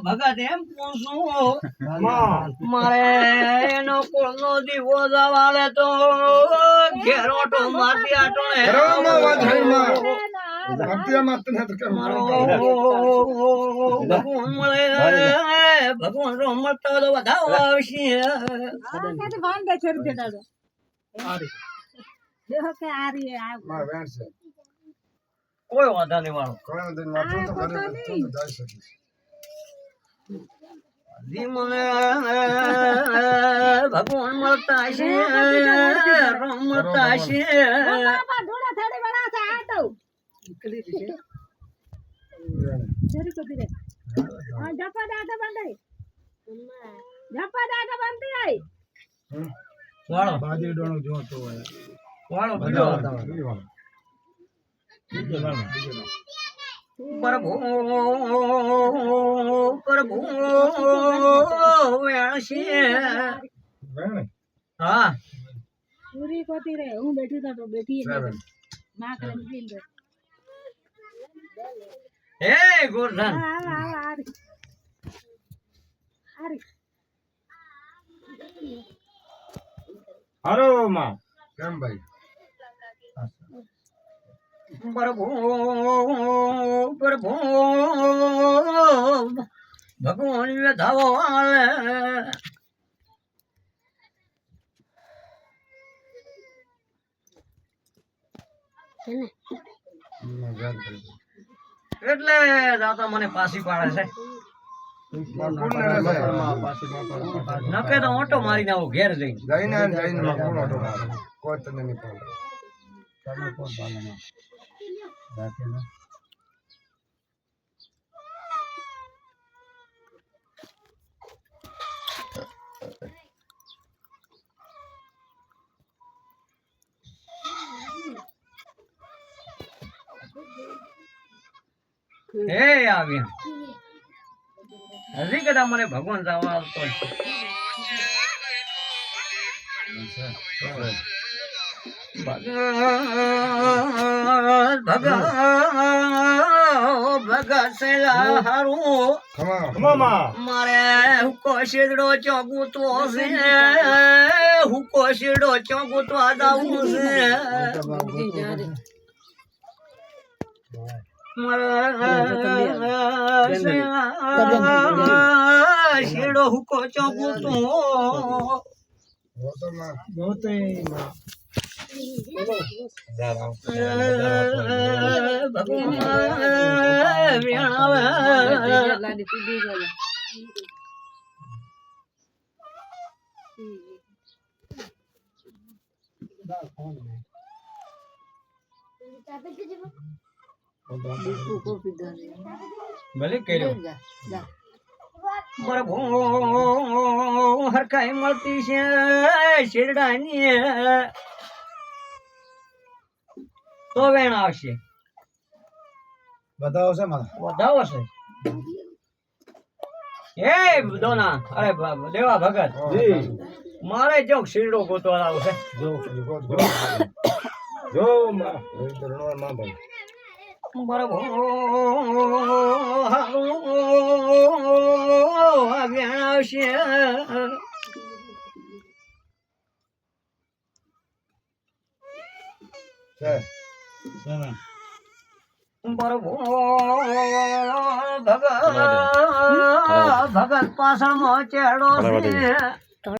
ભગત એમ પૂછું મારે એનો કોળનો દીવો જવાલે તો ઘેરોટો મારતી આટો ભગવાન મળે ભગવાન રો મળતો તો વધાવો આવશે કોઈ વાંધા નહીં વાળો મને ભગવાન મળતા છે રમતા છે વાળો બાજી ડોણો જોતો હોય વાળો બીજો પ્રભુ પ્રભુ હા પૂરી કોતી રે હું બેઠી તો બેઠી માં કરે હે ગોરધન હરો માં કેમ ભાઈ પ્રભુ પ્રભુ ભગવાન ધાવો આવે એટલે દાતા મને પાછી પાડે છે નકે તો ઓટો મારીને આવું ઘેર જઈને કોઈ તને નહીં પાડે હે આવ્યા હજી કદા મને ભગવાન જવા આવતો ભગત મારે હુકો શેડો ચોગુતો છે હુકો શેડો ચોગુતો આદાવું છે શેડો હુકો ચોગુતો ભલે કર્યો પ્રભુ હરખાઈ મળતી છે શેરડાની તો વેણ આવશે બતાવો છે વધાવો છે એ દોના અરે દેવા ભગત મારે જો શીરડો ગોતવા આવશે જો માં ભાઈ બરાબર આવશે ભગત પાછળ ચેડો છે